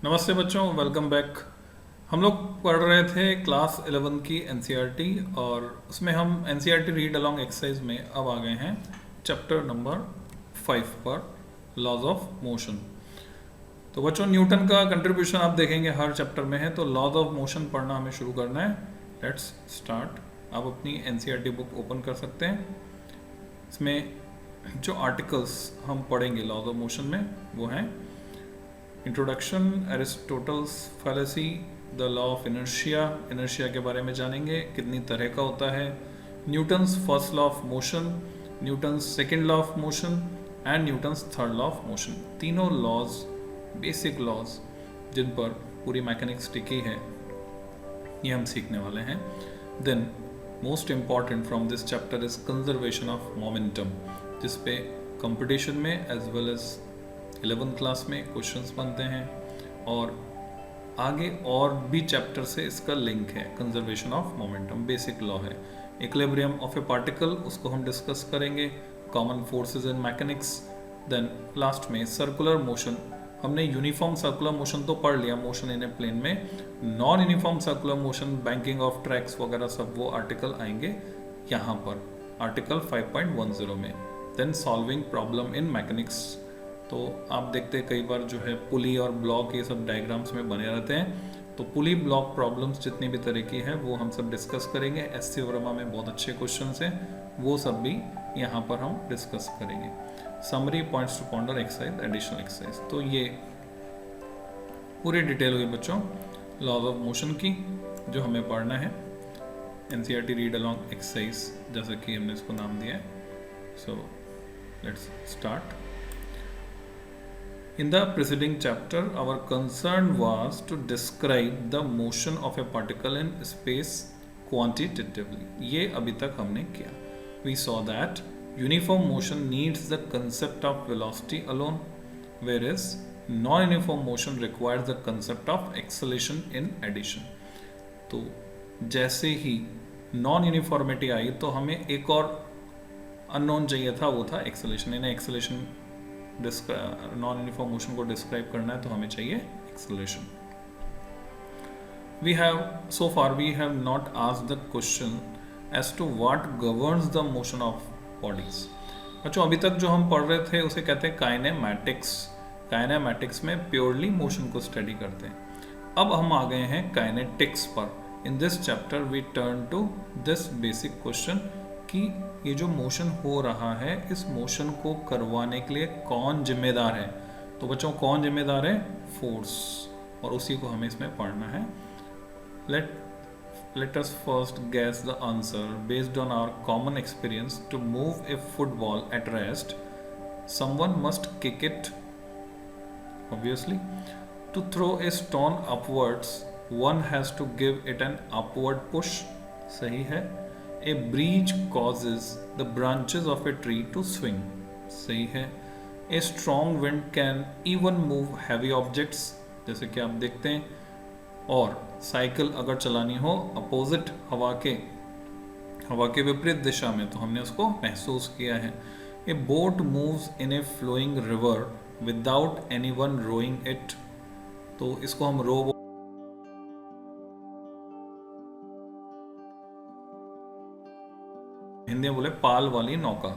नमस्ते बच्चों, welcome back. हम लोग पढ़ रहे थे क्लास 11 की एनसीईआरटी और उसमें हम एनसीईआरटी रीड अलोंग एक्सरसाइज में अब आ गए हैं चैप्टर नंबर 5 पर, लॉज ऑफ मोशन। तो बच्चों, न्यूटन का कंट्रीब्यूशन आप देखेंगे हर चैप्टर में है, तो लॉज ऑफ मोशन पढ़ना हमें शुरू करना है। Let's start. आप अपनी एनसीईआरटी बुक ओपन कर सकते हैं। इसमें जो आर्टिकल्स हम पढ़ेंगे लॉज ऑफ मोशन में वो हैं introduction, Aristotle's fallacy, the law of inertia, inertia के बारे में जानेंगे कितनी तरह का होता है, Newton's first law of motion, Newton's second law of motion and Newton's third law of motion. तीनों लॉज, बेसिक लॉज जिन पर पूरी मैकेनिक्स टिकी है, ये हम सीखने वाले हैं। Then most important from this chapter is conservation of momentum, जिसपे कंपटीशन में as well as 11th class में क्वेश्चंस बनते हैं और आगे और भी चैप्टर से इसका लिंक है। Conservation of momentum basic law है। इक्विलिब्रियम ऑफ ए पार्टिकल, उसको हम डिस्कस करेंगे। Common forces in mechanics. Then last में सर्कुलर मोशन। हमने यूनिफॉर्म सर्कुलर मोशन तो पढ़ लिया, मोशन इन ए प्लेन में। Non uniform circular motion, banking of tracks वगैरह सब वो आर्टिकल आएंगे यहाँ पर, आर्टिकल 5.10 में। Then solving problem in mechanics. तो आप देखते हैं कई बार जो है पुली और ब्लॉक ये सब डायग्राम्स में बने रहते हैं, तो पुली ब्लॉक प्रॉब्लम्स जितनी भी तरह की है वो हम सब डिस्कस करेंगे। एससी वर्मा में बहुत अच्छे क्वेश्चंस हैं, वो सब भी यहाँ पर हम डिस्कस करेंगे। Summary, points to ponder, exercise, additional exercise. तो ये पूरी डिटेल हुई बच्चों लॉज ऑफ मोशन की, जो हमें पढ़ना है एनसीईआरटी रीड अलोंग एक्सरसाइज, जैसे कि हमने इसको नाम दिया है। So let's start. In the preceding chapter, our concern was to describe the motion of a particle in space quantitatively. ये अभी तक हमने किया। We saw that uniform motion needs the concept of velocity alone, whereas non-uniform motion requires the concept of acceleration in addition. तो जैसे ही non uniformity आई तो हमें एक और अननोन चाहिए था, वो था एक्सेलेरेशन। इन्हें एक्सेलेरेशन नॉन यूनिफॉर्म मोशन को डिस्क्राइब करना है तो हमें चाहिए acceleration. We have so far we have not asked the question as to what governs the motion of bodies. बच्चों, अभी तक जो हम पढ़ रहे थे उसे कहते हैं काइनेमैटिक्स। काइनेमैटिक्स में प्योरली मोशन को स्टडी करते हैं। अब हम आ गए हैं काइनेटिक्स पर। In this chapter we turn to this basic question कि ये जो मोशन हो रहा है, इस मोशन को करवाने के लिए कौन जिम्मेदार है। तो बच्चों, कौन जिम्मेदार है? फोर्स। और उसी को हमें इसमें पढ़ना है। Let us first guess the answer based on our common experience. To move a football at rest, someone must kick it, obviously. To throw a stone upwards, one has to give it an upward push, सही है। A breeze causes the branches of a tree to swing, सही है। A strong wind can even move heavy objects, जैसे कि आप देखते हैं। और साइकिल अगर चलानी हो अपोजिट हवा के विपरीत दिशा में, तो हमने उसको महसूस किया है। A boat moves in a flowing river without anyone rowing it, तो इसको हम रो हिंदी में बोले पाल वाली नौका,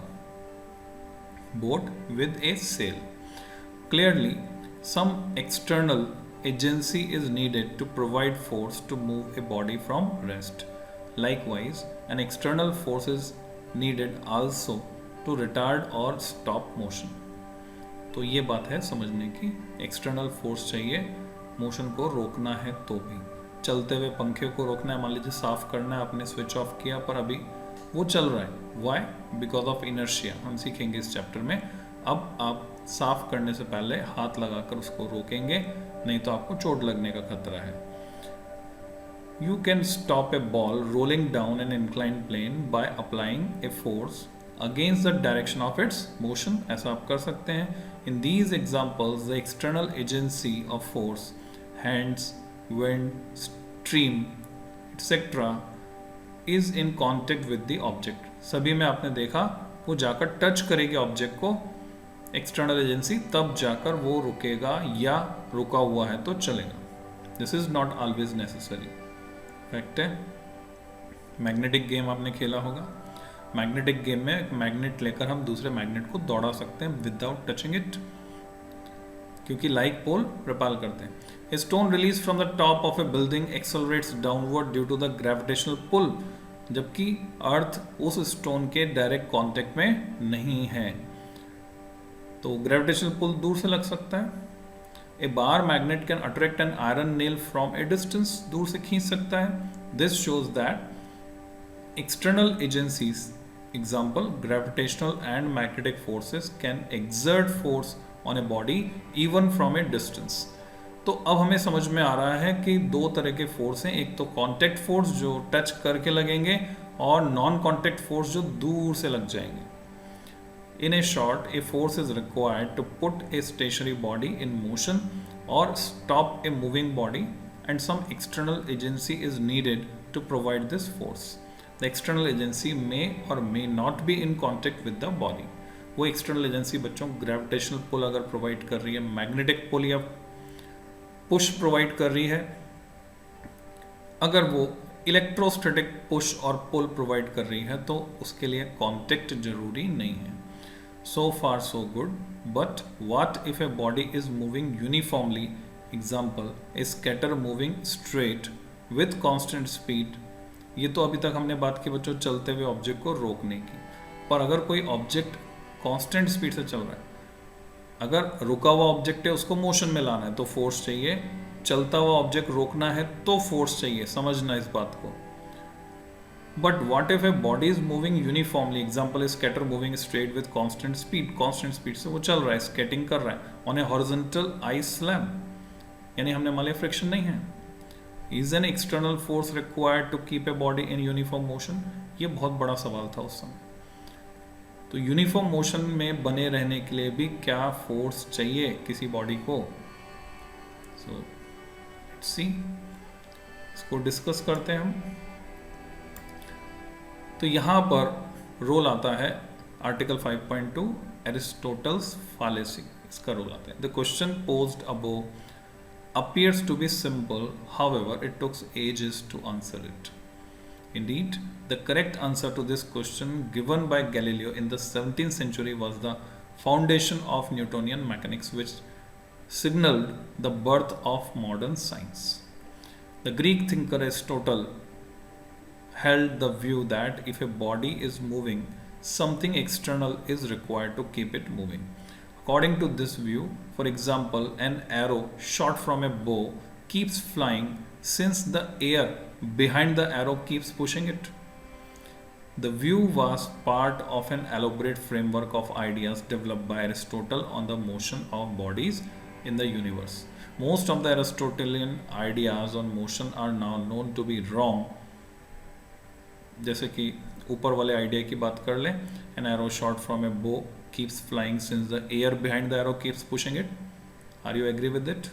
boat with a sail. Clearly some external agency is needed to provide force to move a body from rest. Likewise an external force is needed also to retard और stop motion. तो ये बात है समझने की, एक्सटर्नल फोर्स चाहिए motion को रोकना है। तो भी चलते हुए पंखे को रोकना है, मान लीजिए साफ करना है, आपने स्विच ऑफ किया पर अभी वो चल रहा है, वाई? Because of inertia. हम सीखेंगे इस चैप्टर में। अब आप साफ करने से पहले हाथ लगाकर उसको रोकेंगे, नहीं तो आपको चोट लगने का खतरा है। You can stop a ball rolling down an inclined plane by applying a force against the direction of its motion, ऐसा आप कर सकते हैं। In these examples the external agency of force, hands, wind, stream etcetera, is in contact with the object. सभी में आपने देखा वो जाकर टच करेगी ऑब्जेक्ट को, एक्सटर्नल एजेंसी, तब जाकर वो रुकेगा या रुका हुआ है तो चलेगा। This is not always necessary. Fact है, मैग्नेटिक गेम आपने खेला होगा। मैग्नेटिक गेम में एक मैग्नेट लेकर हम दूसरे मैग्नेट को दौड़ा सकते हैं विदाउट टचिंग इट, क्योंकि लाइक पोल रिपेल करते हैं। A stone released from the top of a building accelerates downward due to the gravitational pull, जबकि अर्थ उस स्टोन के डायरेक्ट कांटेक्ट में नहीं है, तो ग्रेविटेशनल पुल दूर से लग सकता है। A bar magnet can attract an iron nail from a distance, दूर से खींच सकता है। This shows that external agencies, example gravitational and magnetic forces, can exert force on a body even from a distance. तो अब हमें समझ में आ रहा है कि दो तरह के फोर्स हैं, एक तो कांटेक्ट फोर्स जो टच करके लगेंगे, और नॉन कांटेक्ट फोर्स जो दूर से लग जाएंगे। In a short, a force is required to put a stationary body in motion or stop a moving body, and some external agency is needed to provide this force. The external agency may or may not be in contact with the body. वो external agency बच्चों gravitational pull अगर provide कर रही है, magnetic pull या push provide कर रही है, अगर वो इलेक्ट्रोस्टैटिक पुश और पुल प्रोवाइड कर रही है तो उसके लिए कांटेक्ट जरूरी नहीं है। So far so good, but what if a body is moving uniformly? Example, a scatter moving straight with constant speed. ये तो अभी तक हमने बात की बच्चों चलते हुए ऑब्जेक्ट को रोकने की, पर अगर कोई ऑब्जेक्ट कांस्टेंट स्पीड से चल रहा है, अगर रुका हुआ ऑब्जेक्ट है उसको मोशन में लाना है तो फोर्स चाहिए, चलता हुआ ऑब्जेक्ट रोकना है तो फोर्स चाहिए, समझना इस बात को। But what if a body is moving uniformly? Example is scatter moving straight with constant speed. Constant speed से वो चल रहा है, skating कर रहा है on a horizontal ice slab, यानी हमने मान लिया फ्रिक्शन नहीं है। Is an external force required to keep a body in uniform motion? ये बहुत बड़ा सवाल था उस समय। तो यूनिफॉर्म मोशन में बने रहने के लिए भी क्या फोर्स चाहिए किसी बॉडी को? So let's see, इसको डिस्कस करते हैं हम। तो यहाँ पर रोल आता है आर्टिकल 5.2 एरिस्टोटल्स फालेसी, इसका रोल आता है। The question posed above appears to be simple, however it takes ages to answer it. Indeed, the correct answer to this question given by Galileo in the 17th century was the foundation of Newtonian mechanics, which signaled the birth of modern science. The Greek thinker Aristotle held the view that if a body is moving, something external is required to keep it moving. According to this view, for example, an arrow shot from a bow keeps flying since the air behind the arrow keeps pushing it. The view was part of an elaborate framework of ideas developed by Aristotle on the motion of bodies in the universe. Most of the Aristotelian ideas on motion are now known to be wrong. जैसे कि ऊपर वाले idea की बात कर लें, an arrow shot from a bow keeps flying since the air behind the arrow keeps pushing it. Are you agree with it?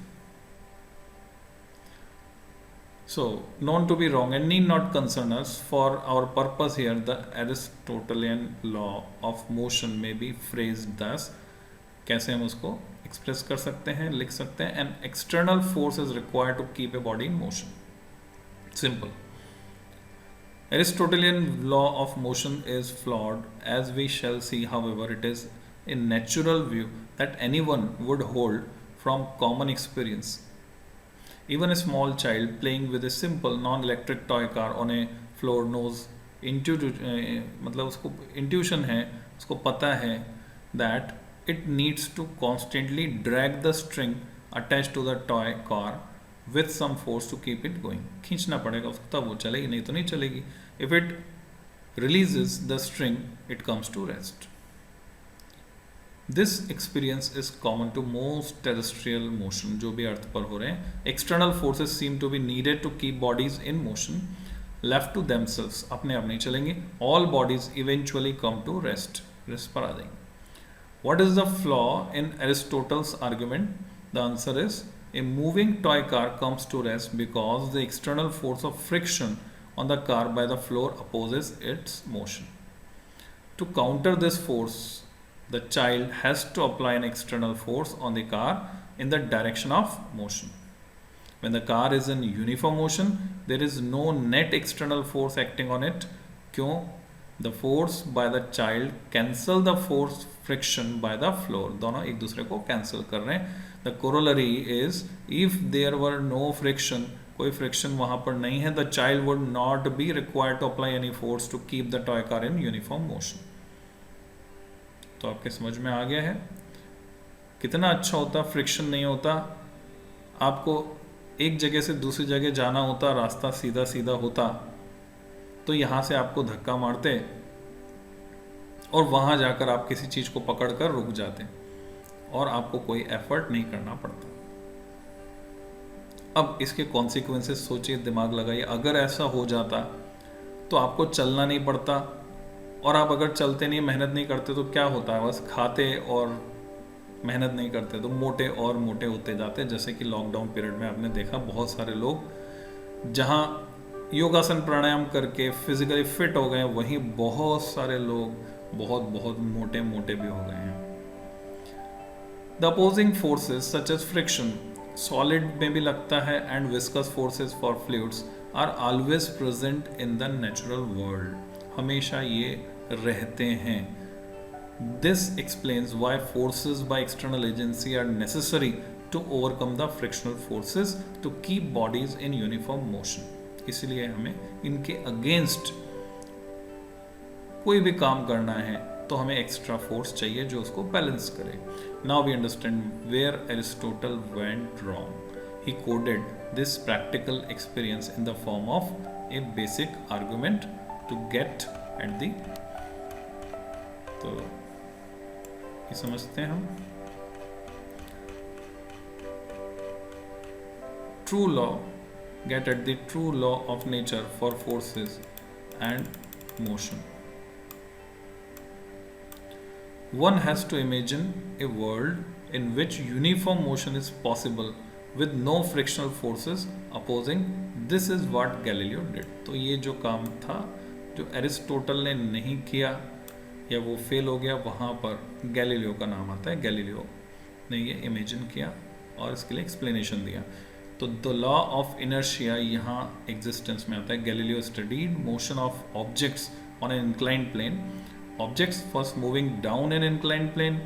So, known to be wrong and need not concern us. For our purpose here, the Aristotelian law of motion may be phrased thus. कैसे हम उसको express कर सकते हैं, लिख सकते हैं? An external force is required to keep a body in motion. Simple. Aristotelian law of motion is flawed, as we shall see. However, it is a natural view that anyone would hold from common experience. Even a small child playing with a simple non-electric toy car on a floor knows मतलब उसको intuition है, उसको पता है that it needs to constantly drag the string attached to the toy car with some force to keep it going. खींचना पड़ेगा उसको तब वो चलेगी, नहीं तो नहीं चलेगी. If it releases the string, it comes to rest. This experience is common to most terrestrial motion, जो भी अर्थ पर हो रहे हैं. External forces seem to be needed to keep bodies in motion. Left to themselves, अपने आप नहीं चलेंगे. All bodies eventually come to rest. Rest पर आ जाएंगे. What is the flaw in Aristotle's argument? The answer is a moving toy car comes to rest because the external force of friction on the car by the floor opposes its motion. To counter this force, the child has to apply an external force on the car in the direction of motion. When the car is in uniform motion, there is no net external force acting on it. क्यों? The force by the child cancel the force friction by the floor. दोनों एक दूसरे को cancel कर रहे हैं. The corollary is if there were no friction, कोई friction वहाँ पर नहीं है, the child would not be required to apply any force to keep the toy car in uniform motion. तो आपके समझ में आ गया है कितना अच्छा होता, फ्रिक्शन नहीं होता, आपको एक जगह से दूसरी जगह जाना होता, रास्ता सीधा सीधा होता, तो यहाँ से आपको धक्का मारते और वहाँ जाकर आप किसी चीज़ को पकड़कर रुक जाते और आपको कोई एफर्ट नहीं करना पड़ता. अब इसके कॉन्सिक्वेंसेस सोचिए, दिमाग लगाइए. अगर ऐसा हो जाता तो आपको चलना नहीं पड़ता, और आप अगर चलते नहीं, मेहनत नहीं करते तो क्या होता है, बस खाते और मेहनत नहीं करते तो मोटे और मोटे होते जाते. जैसे कि लॉकडाउन पीरियड में आपने देखा बहुत सारे लोग जहाँ योगासन प्राणायाम करके फिजिकली फिट हो गए, वहीं बहुत सारे लोग बहुत बहुत मोटे मोटे भी हो गए हैं. The opposing forces such as friction, solid में भी लगता है, and viscous forces for fluids are always present in the natural world. हमेशा ये रहते हैं. This explains why forces by external agency are necessary to overcome the frictional forces to keep bodies in uniform motion. इसलिए हमें इनके against कोई भी काम करना है तो हमें एक्स्ट्रा फोर्स चाहिए जो उसको बैलेंस करे. Now we understand where Aristotle went wrong. He coded this practical experience in the form of a basic argument to get at the. तो ये समझते हैं हम. True law, get at the true law of nature for forces and motion. One has to imagine a world in which uniform motion is possible with no frictional forces opposing. This is what Galileo did. तो ये जो काम था जो Aristotle ने नहीं किया या वो फेल हो गया, वहाँ पर गैलीलियो का नाम आता है. गैलीलियो ने ये इमेजिन किया और इसके लिए एक्सप्लेनेशन दिया. तो द लॉ ऑफ इनर्शिया यहाँ एग्जिस्टेंस में आता है. Galileo studied motion of objects on an inclined plane. Objects first moving down an inclined plane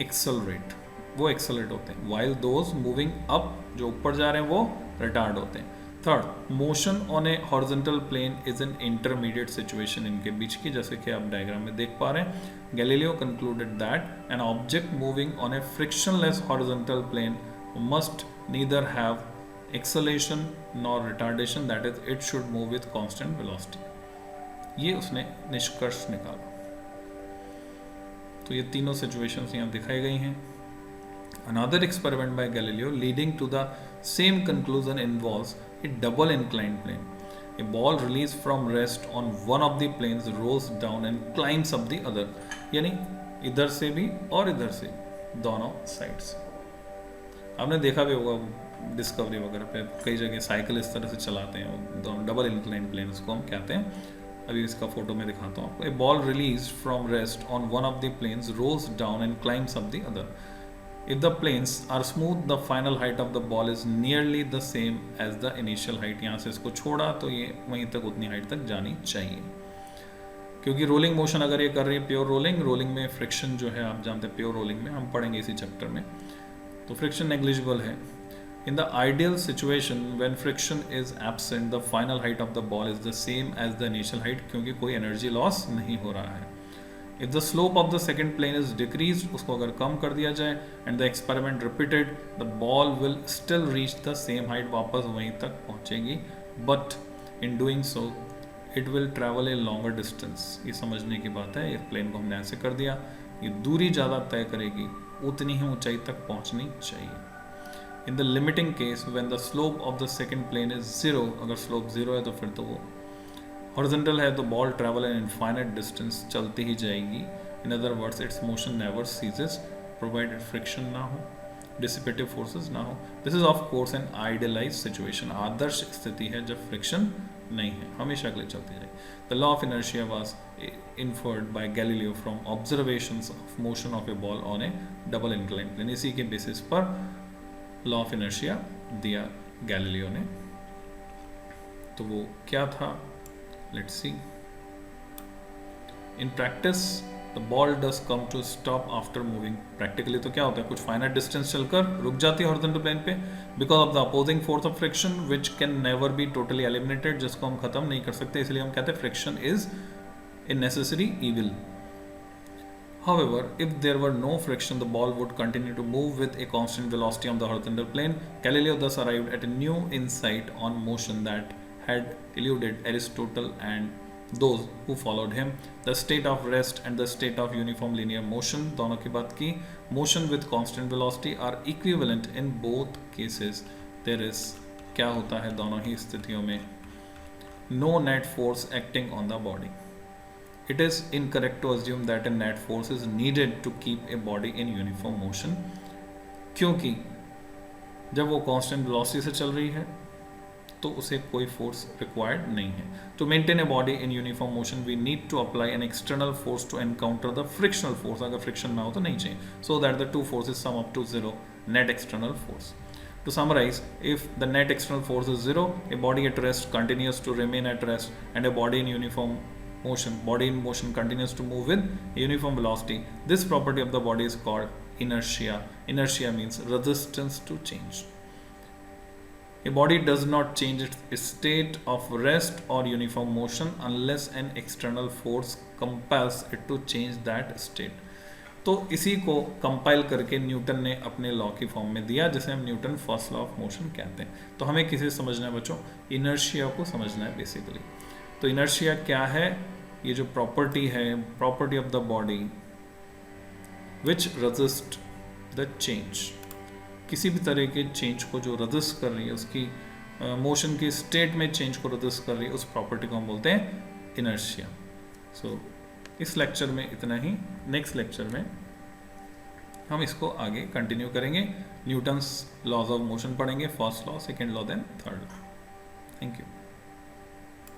accelerate, वो एक्सेलरेट होते हैं, वाइल दोज मूविंग अप, जो ऊपर जा रहे हैं, वो रिटार्ड होते हैं. Third, motion on a horizontal plane is an intermediate situation, इनके बीच की, जैसे कि आप डायग्राम में देख पा रहे हैं. Galileo concluded that an object moving on a frictionless horizontal plane must neither have acceleration nor retardation, that is it should move with constant velocity. ये उसने निष्कर्ष निकाला. तो ये तीनों सिचुएशंस यहाँ दिखाई गई हैं. Another experiment by Galileo leading to the same conclusion involves a double inclined plane. A ball released from rest on one of the planes rolls down and climbs up the other. यानी इधर से भी और इधर से, दोनों sides. आपने देखा भी होगा डिस्कवरी वगैरह पे, कई जगह साइकिल इस तरह से चलाते हैं, डबल इंक्लाइन प्लेन उसको हम कहते हैं. अभी इसका फोटो में दिखाता हूँ आपको. A ball release from rest on one of the planes rolls down and climbs up the other. If the planes are smooth, the final height of the ball is nearly the same as the initial height. यहाँ से इसको छोड़ा तो ये वहीं तक, उतनी height तक जानी चाहिए, क्योंकि रोलिंग मोशन अगर ये कर रही है, प्योर रोलिंग में फ्रिक्शन जो है, आप जानते हैं प्योर रोलिंग में, हम पढ़ेंगे इसी चैप्टर में, तो फ्रिक्शन नेग्लिजिबल है. In the ideal situation, when friction is absent, the final height of the ball is the same as the initial height, क्योंकि कोई एनर्जी लॉस नहीं हो रहा है. If the slope of the second plane is decreased, उसको अगर कम कर दिया जाए, and the experiment repeated, the ball will still reach the same height, वापस वहीं तक पहुंचेगी, but in doing so, it will travel a longer distance. ये समझने की बात है. ये प्लेन को हमने ऐसे कर दिया, ये दूरी ज़्यादा तय करेगी, उतनी ही ऊंचाई तक पहुंचनी चाहिए. In the limiting case, when the slope of the second plane is 0, अगर slope 0 है तो फिर तो वो horizontal है, तो ball travel an infinite distance, चलती ही जाएगी. In other words, its motion never ceases, provided friction ना हो, dissipative forces ना हो. This is of course an idealized situation. आदर्श स्थिति है जब friction नहीं है, हमेशा के लिए चलती रहेगी. The law of inertia was inferred by Galileo from observations of motion of a ball on a double inclined plane. इसी के बेसिस पर लॉ ऑफ इनर्शिया दिया गैलीलियो ने. तो वो क्या था, let's see. In practice the ball does come to stop after moving. Practically तो क्या होता है, कुछ फाइनाइट डिस्टेंस चलकर रुक जाती है हॉरिजॉन्टल प्लेन पे because of the opposing force of friction which can never be totally eliminated, जिसको हम खत्म नहीं कर सकते, इसलिए हम कहते हैं friction is a necessary evil. However, if there were no friction, the ball would continue to move with a constant velocity on the horizontal plane. Galileo thus arrived at a new insight on motion that had eluded Aristotle and those who followed him. The state of rest and the state of uniform linear motion, दोनों की बात की. Motion with constant velocity are equivalent in both cases. There is क्या होता है दोनों ही स्थितियों में, no net force acting on the body. It is incorrect to assume that a net force is needed to keep a body in uniform motion, क्योंकि जब वो constant velocity से चल रही है तो उसे कोई force required नहीं है. To maintain a body in uniform motion, we need to apply an external force to encounter the frictional force. अगर friction ना हो तो नहीं चाहिए, so that the two forces sum up to zero, net external force. To summarize, if the net external force is zero, a body at rest continues to remain at rest, and a body in motion continues to move with uniform velocity. This property of the body is called inertia. Inertia means resistance to change. A body does not change its state of rest or uniform motion unless an external force compels it to change that state. तो इसी को compile करके Newton ने अपने law की form में दिया, जिसे हम Newton first law of motion कहते हैं. तो हमें किसे समझना है बच्चों, इनर्शिया को समझना है बेसिकली. तो इनर्शिया क्या है, ये जो प्रॉपर्टी है, property of the body which resist the change, किसी भी तरह के चेंज को जो रेजिस्ट कर रही है, उसकी मोशन की स्टेट में चेंज को रेजिस्ट कर रही है, उस प्रॉपर्टी को हम बोलते हैं इनर्शिया. सो इस लेक्चर में इतना ही. नेक्स्ट लेक्चर में हम इसको आगे कंटिन्यू करेंगे. न्यूटन्स लॉज ऑफ मोशन पढ़ेंगे, first law, second law, then third. Thank you.